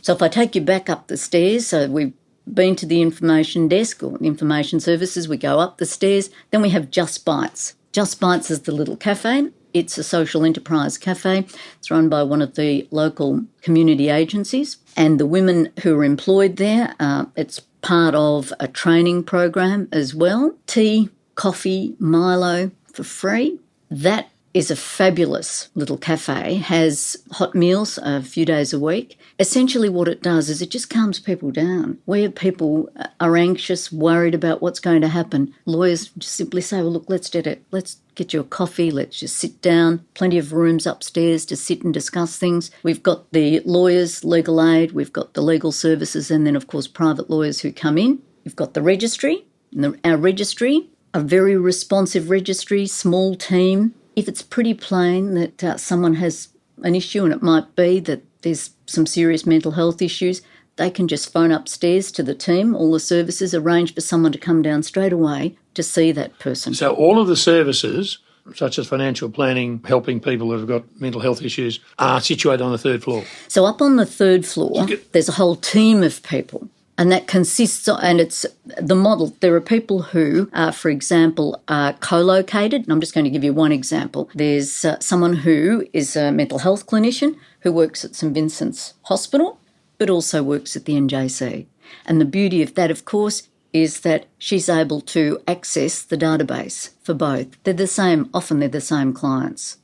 So if I take you back up the stairs, so we've been to the information desk or information services, we go up the stairs, then we have Just Bites. Just Bites is the little cafe. It's a social enterprise cafe. It's run by one of the local community agencies. And the women who are employed there, it's part of a training program as well. Tea, coffee, Milo for free. That is a fabulous little cafe, has hot meals a few days a week. Essentially what it does is it just calms people down. Where people are anxious, worried about what's going to happen, lawyers just simply say, well, look, let's get you a coffee, let's just sit down. Plenty of rooms upstairs to sit and discuss things. We've got the lawyers, legal aid, we've got the legal services, and then, of course, private lawyers who come in. We've got the registry, and our registry, a very responsive registry, small team. If it's pretty plain that someone has an issue, and it might be that there's some serious mental health issues, they can just phone upstairs to the team, all the services, arrange for someone to come down straight away to see that person. So all of the services, such as financial planning, helping people who've got mental health issues, are situated on the third floor? So up on the third floor, there's a whole team of people. And that consists of, and it's the model, there are people who, for example, are co-located. And I'm just going to give you one example. There's someone who is a mental health clinician who works at St Vincent's Hospital, but also works at the NJC. And the beauty of that, of course, is that she's able to access the database for both. They're the same, often they're the same clients.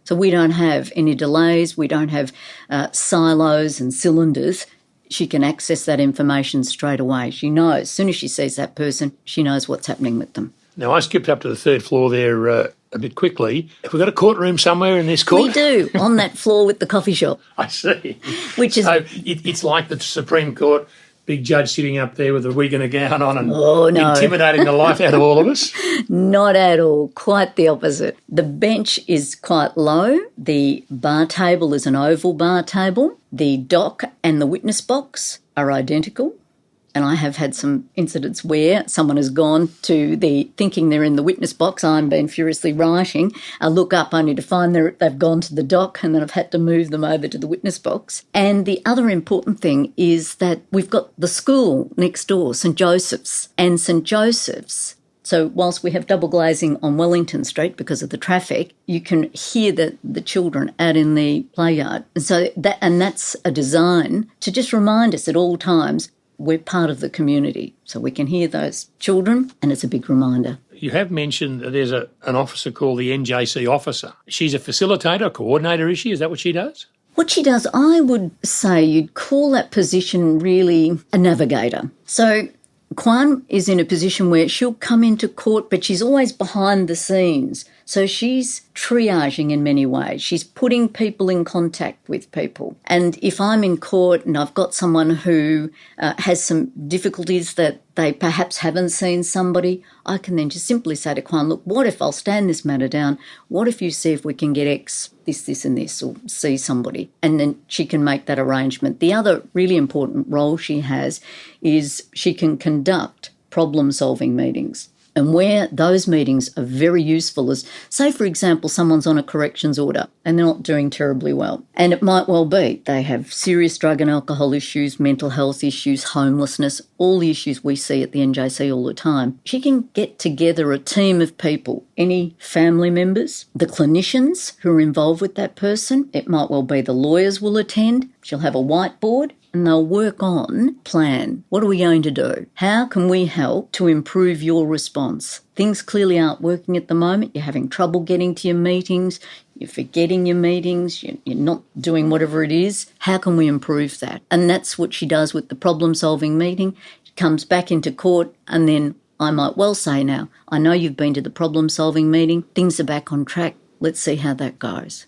So we don't have any delays, we don't have silos and cylinders. She can access that information straight away. She knows, as soon as she sees that person, she knows what's happening with them. Now, I skipped up to the third floor there a bit quickly. Have we got a courtroom somewhere in this court? We do, on that floor with the coffee shop. I see. Which is... So it's like the Supreme Court, big judge sitting up there with a wig and a gown on and intimidating the life out of all of us? Not at all, quite the opposite. The bench is quite low. The bar table is an oval bar table. The dock and the witness box are identical. And I have had some incidents where someone has gone to thinking they're in the witness box, I'm been furiously writing, I look up only to find they've gone to the dock, and then I've had to move them over to the witness box. And the other important thing is that we've got the school next door, St Joseph's. And St Joseph's, so whilst we have double glazing on Wellington Street because of the traffic, you can hear the children out in the play yard. So that's a design to just remind us at all times we're part of the community. So we can hear those children, and it's a big reminder. You have mentioned that there's an officer called the NJC officer. She's a facilitator, a coordinator, is she? Is that what she does? What she does, I would say you'd call that position really a navigator. So Kwan is in a position where she'll come into court, but she's always behind the scenes. So she's triaging in many ways. She's putting people in contact with people. And if I'm in court and I've got someone who has some difficulties that they perhaps haven't seen somebody, I can then just simply say to Kwan, look, what if I'll stand this matter down? What if you see if we can get X, this and this, or see somebody? And then she can make that arrangement. The other really important role she has is she can conduct problem-solving meetings. And where those meetings are very useful is, say, for example, someone's on a corrections order and they're not doing terribly well. And it might well be they have serious drug and alcohol issues, mental health issues, homelessness, all the issues we see at the NJC all the time. She can get together a team of people, any family members, the clinicians who are involved with that person. It might well be the lawyers will attend. She'll have a whiteboard. And they'll work on plan. What are we going to do? How can we help to improve your response? Things clearly aren't working at the moment. You're having trouble getting to your meetings. You're forgetting your meetings. You're not doing whatever it is. How can we improve that? And that's what she does with the problem-solving meeting. She comes back into court, and then I might well say now, I know you've been to the problem-solving meeting. Things are back on track. Let's see how that goes.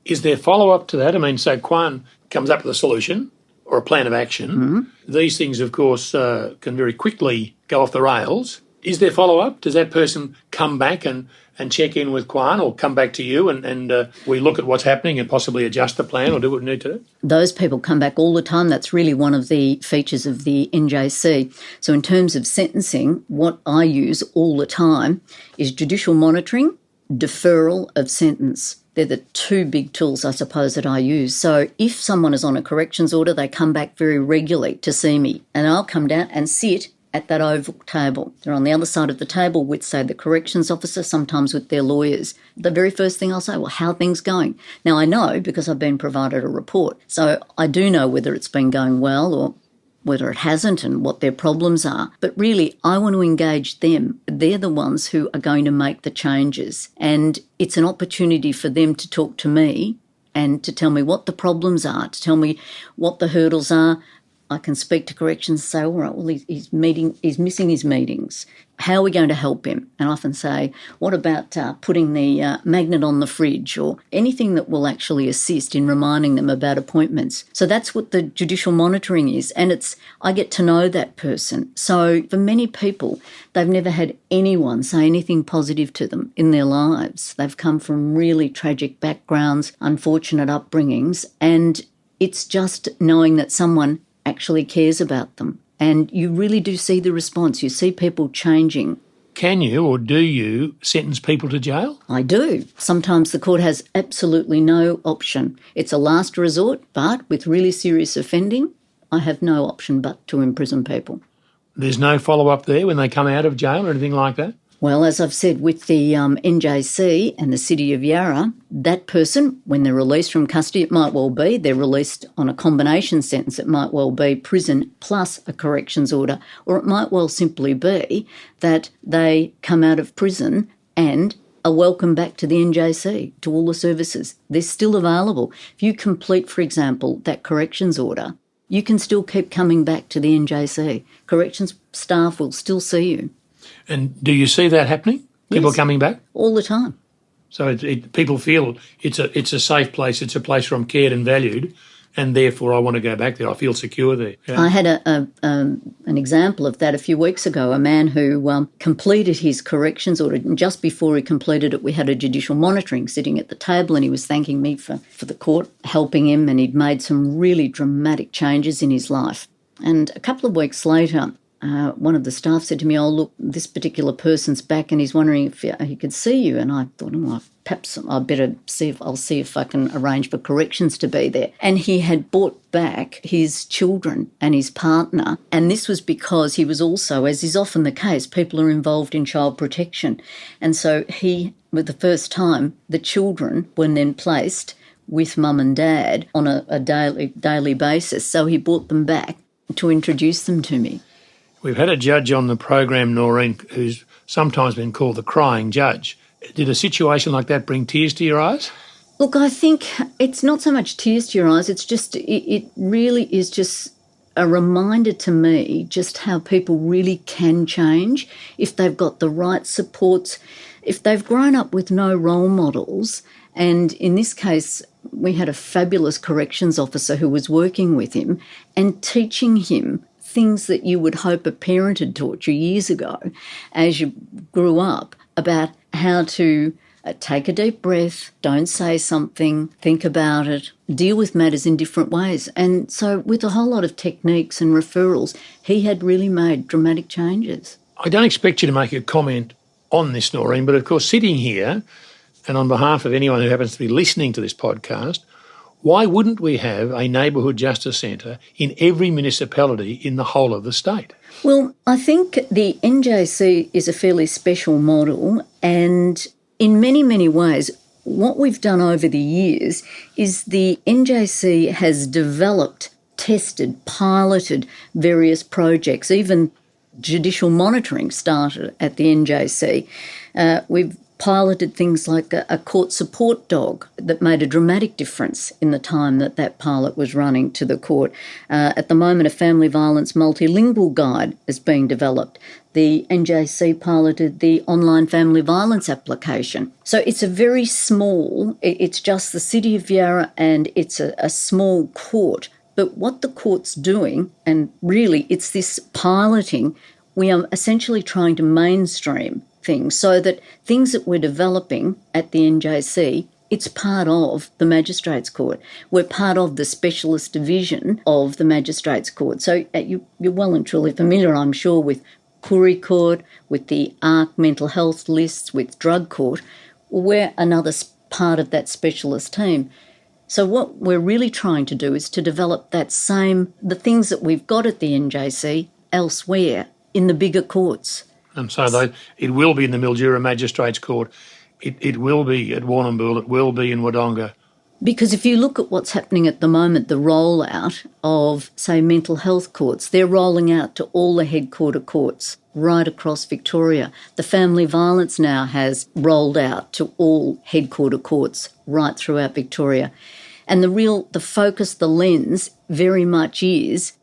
Is there follow-up to that? I mean, so Kwan comes up with a solution or a plan of action. Mm-hmm. These things, of course, can very quickly go off the rails. Is there follow-up? Does that person come back and check in with Kwan, or come back to you and we look at what's happening and possibly adjust the plan or do what we need to do? Those people come back all the time. That's really one of the features of the NJC. So in terms of sentencing, what I use all the time is judicial monitoring, deferral of sentence. They're the two big tools, I suppose, that I use. So if someone is on a corrections order, they come back very regularly to see me, and I'll come down and sit at that oval table. They're on the other side of the table with, say, the corrections officer, sometimes with their lawyers. The very first thing I'll say, well, how are things going? Now, I know because I've been provided a report, so I do know whether it's been going well or whether it hasn't and what their problems are. But really, I want to engage them. They're the ones who are going to make the changes. And it's an opportunity for them to talk to me and to tell me what the problems are, to tell me what the hurdles are. I can speak to corrections and say, all right, well, he's missing his meetings. How are we going to help him? And I often say, what about putting the magnet on the fridge, or anything that will actually assist in reminding them about appointments. So that's what the judicial monitoring is. And I get to know that person. So for many people, they've never had anyone say anything positive to them in their lives. They've come from really tragic backgrounds, unfortunate upbringings, and it's just knowing that someone actually cares about them. And you really do see the response. You see people changing. Can you or do you sentence people to jail? I do. Sometimes the court has absolutely no option. It's a last resort, but with really serious offending, I have no option but to imprison people. There's no follow-up there when they come out of jail or anything like that? Well, as I've said, with the NJC and the City of Yarra, that person, when they're released from custody, it might well be they're released on a combination sentence. It might well be prison plus a corrections order, or it might well simply be that they come out of prison and are welcome back to the NJC, to all the services. They're still available. If you complete, for example, that corrections order, you can still keep coming back to the NJC. Corrections staff will still see you. And do you see that happening? People Yes, coming back? all the time. So people feel it's a safe place, it's a place where I'm cared and valued, and therefore I want to go back there. I feel secure there. Yeah. I had an example of that a few weeks ago, a man who completed his corrections order, and just before he completed it, we had a judicial monitoring sitting at the table, and he was thanking me for the court helping him, and he'd made some really dramatic changes in his life. And a couple of weeks later, one of the staff said to me, oh, look, this particular person's back and he's wondering if he could see you. And I thought, oh, perhaps I better see if I can arrange for corrections to be there. And he had brought back his children and his partner. And this was because he was also, as is often the case, people are involved in child protection. And so with the first time, the children were then placed with mum and dad on a daily basis. So he brought them back to introduce them to me. We've had a judge on the program, Noreen, who's sometimes been called the crying judge. Did a situation like that bring tears to your eyes? Look, I think it's not so much tears to your eyes, it's just, it really is just a reminder to me just how people really can change if they've got the right supports, if they've grown up with no role models. And in this case, we had a fabulous corrections officer who was working with him and teaching him things that you would hope a parent had taught you years ago as you grew up about how to take a deep breath, don't say something, think about it, deal with matters in different ways. And so with a whole lot of techniques and referrals, he had really made dramatic changes. I don't expect you to make a comment on this, Noreen, but of course sitting here, and on behalf of anyone who happens to be listening to this podcast, why wouldn't we have a Neighbourhood Justice Centre in every municipality in the whole of the state? Well, I think the NJC is a fairly special model, and in many, many ways, what we've done over the years is the NJC has developed, tested, piloted various projects. Even judicial monitoring started at the NJC. We've piloted things like a court support dog that made a dramatic difference in the time that pilot was running to the court. At the moment, a family violence multilingual guide is being developed. The NJC piloted the online family violence application. So it's a very small, it's just the City of Yarra and it's a small court. But what the court's doing, and really it's this piloting, we are essentially trying to mainstream things so that things that we're developing at the NJC, it's part of the Magistrates Court. We're part of the specialist division of the Magistrates Court. So you're well and truly familiar, I'm sure, with Query Court, with the ARC mental health lists, with Drug Court. We're another part of that specialist team. So what we're really trying to do is to develop the things that we've got at the NJC elsewhere in the bigger courts. And so it will be in the Mildura Magistrates Court, it will be at Warrnambool, it will be in Wodonga, Because if you look at what's happening at the moment, the rollout of, say, mental health courts, they're rolling out to all the headquarter courts right across Victoria. The family violence now has rolled out to all headquarter courts right throughout Victoria. And the focus, the lens very much is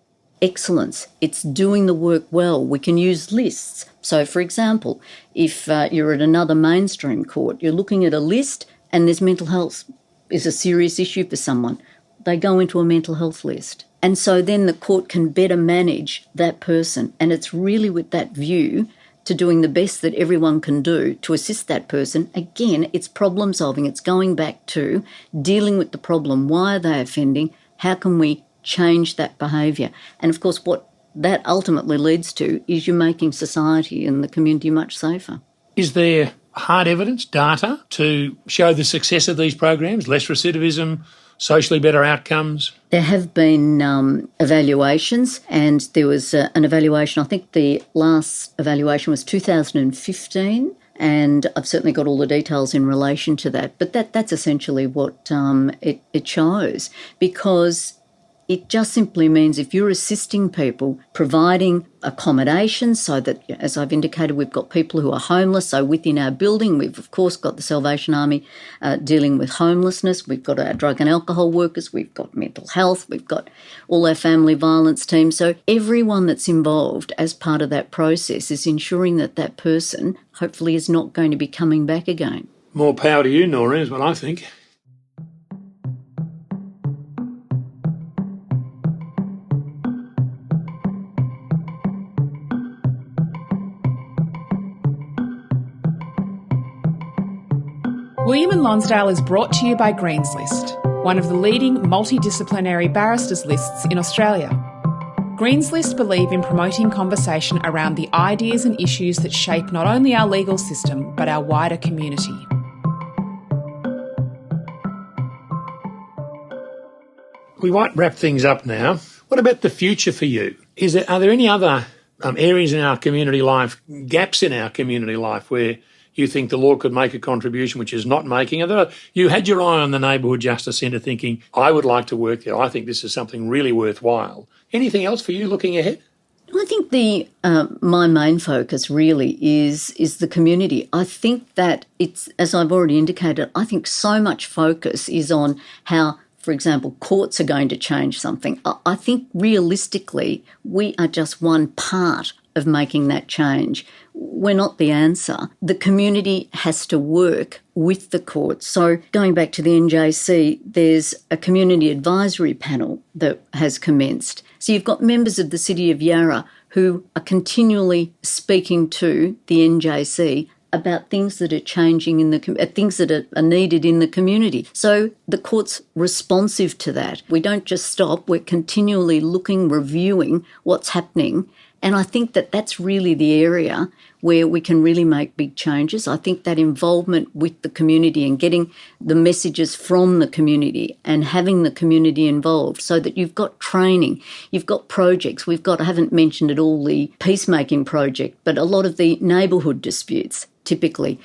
excellence. It's doing the work well. We can use lists. So, for example, if you're at another mainstream court, you're looking at a list and there's mental health is a serious issue for someone, they go into a mental health list. And so then the court can better manage that person. And it's really with that view to doing the best that everyone can do to assist that person. Again, it's problem solving. It's going back to dealing with the problem. Why are they offending? How can we change that behaviour? And of course, what that ultimately leads to is you're making society and the community much safer. Is there hard evidence, data, to show the success of these programs? Less recidivism, socially better outcomes? There have been evaluations, and there was an evaluation, I think the last evaluation was 2015, and I've certainly got all the details in relation to that. But that's essentially what it shows, because it just simply means if you're assisting people, providing accommodation so that, as I've indicated, we've got people who are homeless. So within our building, we've, of course, got the Salvation Army dealing with homelessness. We've got our drug and alcohol workers. We've got mental health. We've got all our family violence teams. So everyone that's involved as part of that process is ensuring that that person hopefully is not going to be coming back again. More power to you, Noreen, is what I think. William and Lonsdale is brought to you by Green's List, one of the leading multidisciplinary barristers lists in Australia. Green's List believe in promoting conversation around the ideas and issues that shape not only our legal system, but our wider community. We might wrap things up now. What about the future for you? Are there any other areas in our community life, gaps in our community life where you think the law could make a contribution which is not making it? You had your eye on the Neighbourhood Justice Centre thinking, I would like to work there. I think this is something really worthwhile. Anything else for you looking ahead? I think my main focus really is the community. I think that it's, as I've already indicated, I think so much focus is on how, for example, courts are going to change something. I think realistically we are just one part of making that change. We're not the answer. The community has to work with the courts. So going back to the NJC, there's a community advisory panel that has commenced. So you've got members of the City of Yarra who are continually speaking to the NJC about things that are changing in things that are needed in the community. So the court's responsive to that. We don't just stop. We're continually looking, reviewing what's happening. And I think that that's really the area where we can really make big changes. I think that involvement with the community and getting the messages from the community and having the community involved so that you've got training, you've got projects. I haven't mentioned at all the peacemaking project, but a lot of the neighbourhood disputes, typically,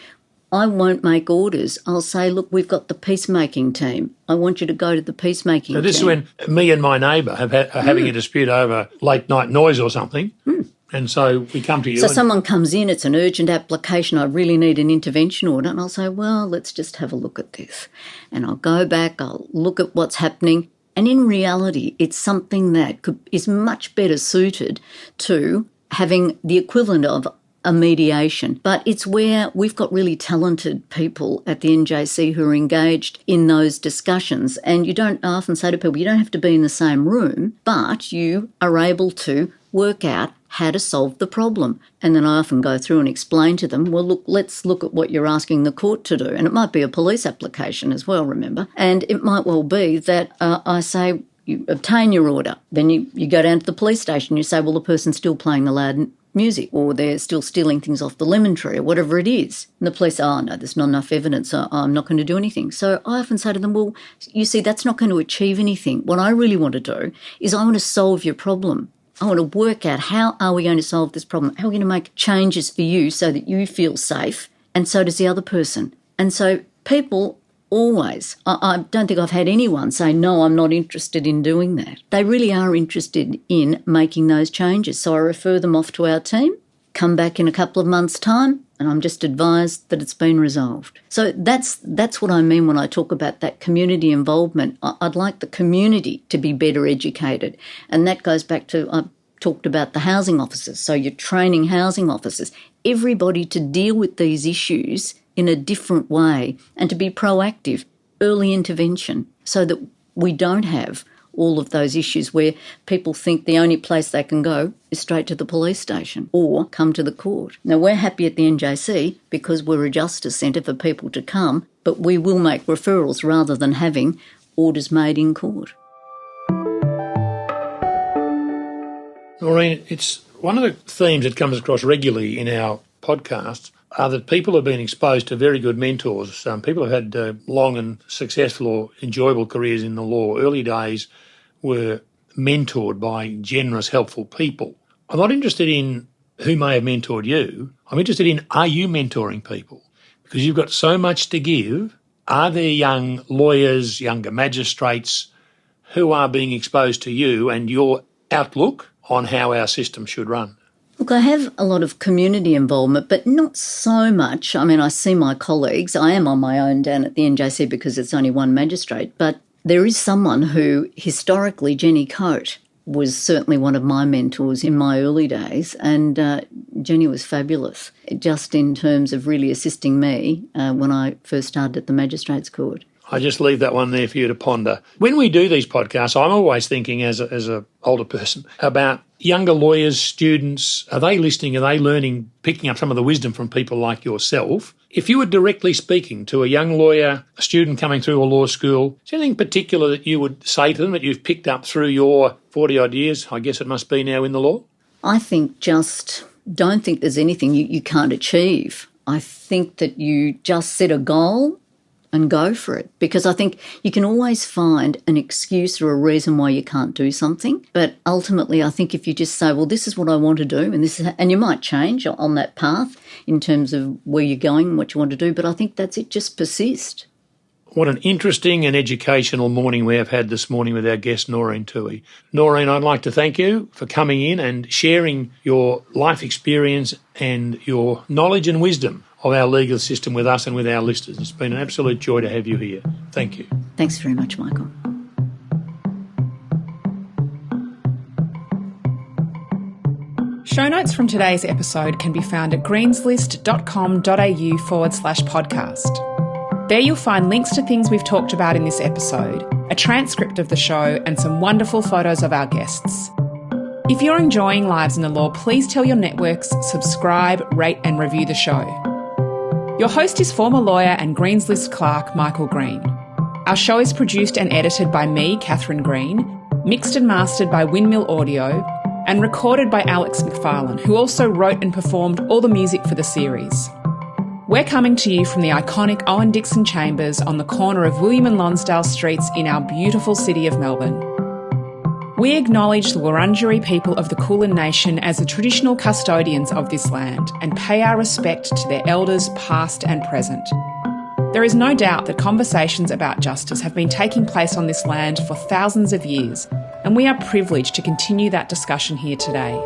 I won't make orders. I'll say, look, we've got the peacemaking team. I want you to go to the peacemaking team. So this is when me and my neighbour are having a dispute over late night noise or something, and so we come to you. So someone comes in, it's an urgent application, I really need an intervention order, and I'll say, well, let's just have a look at this. And I'll go back, I'll look at what's happening, and in reality, it's something that is much better suited to having the equivalent of a mediation. But it's where we've got really talented people at the NJC who are engaged in those discussions. And I often say to people, you don't have to be in the same room, but you are able to work out how to solve the problem. And then I often go through and explain to them, well, look, let's look at what you're asking the court to do. And it might be a police application as well, remember. And it might well be that I say, you obtain your order. Then you go down to the police station, you say, well, the person's still playing the loud music, or they're still stealing things off the lemon tree, or whatever it is. And the police say, oh, no, there's not enough evidence, so I'm not going to do anything. So I often say to them, well, you see, that's not going to achieve anything. What I really want to do is I want to solve your problem. I want to work out how are we going to solve this problem? How are we going to make changes for you so that you feel safe, and so does the other person? And so people Always. I don't think I've had anyone say, no, I'm not interested in doing that. They really are interested in making those changes. So I refer them off to our team, come back in a couple of months' time, and I'm just advised that it's been resolved. So that's what I mean when I talk about that community involvement. I'd like the community to be better educated. And that goes back to, I've talked about the housing officers. So you're training housing officers, everybody to deal with these issues in a different way and to be proactive, early intervention, so that we don't have all of those issues where people think the only place they can go is straight to the police station or come to the court. Now, we're happy at the NJC because we're a justice centre for people to come, but we will make referrals rather than having orders made in court. Noreen, it's one of the themes that comes across regularly in our podcasts are that people have been exposed to very good mentors. People have had long and successful or enjoyable careers in the law. Early days were mentored by generous, helpful people. I'm not interested in who may have mentored you. I'm interested in, are you mentoring people? Because you've got so much to give. Are there young lawyers, younger magistrates who are being exposed to you and your outlook on how our system should run? Look, I have a lot of community involvement, but not so much. I mean, I see my colleagues. I am on my own down at the NJC because it's only one magistrate, but there is someone who, historically, Jenny Coate, was certainly one of my mentors in my early days, and Jenny was fabulous, just in terms of really assisting me when I first started at the Magistrates Court. I just leave that one there for you to ponder. When we do these podcasts, I'm always thinking as a older person about younger lawyers, students. Are they listening? Are they learning, picking up some of the wisdom from people like yourself? If you were directly speaking to a young lawyer, a student coming through a law school, is there anything particular that you would say to them that you've picked up through your 40-odd years, I guess it must be now, in the law? I think just don't think there's anything you can't achieve. I think that you just set a goal and go for it, because I think you can always find an excuse or a reason why you can't do something. But ultimately, I think if you just say, well, this is what I want to do, and you might change on that path in terms of where you're going and what you want to do, but I think that's it, just persist. What an interesting and educational morning we have had this morning with our guest, Noreen Toohey. Noreen, I'd like to thank you for coming in and sharing your life experience and your knowledge and wisdom of our legal system with us and with our listeners. It's been an absolute joy to have you here. Thank you. Thanks very much, Michael. Show notes from today's episode can be found at greenslist.com.au/podcast. There you'll find links to things we've talked about in this episode, a transcript of the show, and some wonderful photos of our guests. If you're enjoying Lives in the Law, please tell your networks, subscribe, rate and review the show. Your host is former lawyer and Greens List clerk Michael Green. Our show is produced and edited by me, Catherine Green, mixed and mastered by Windmill Audio, and recorded by Alex McFarlane, who also wrote and performed all the music for the series. We're coming to you from the iconic Owen Dixon Chambers on the corner of William and Lonsdale Streets in our beautiful city of Melbourne. We acknowledge the Wurundjeri people of the Kulin Nation as the traditional custodians of this land and pay our respect to their elders past and present. There is no doubt that conversations about justice have been taking place on this land for thousands of years, and we are privileged to continue that discussion here today.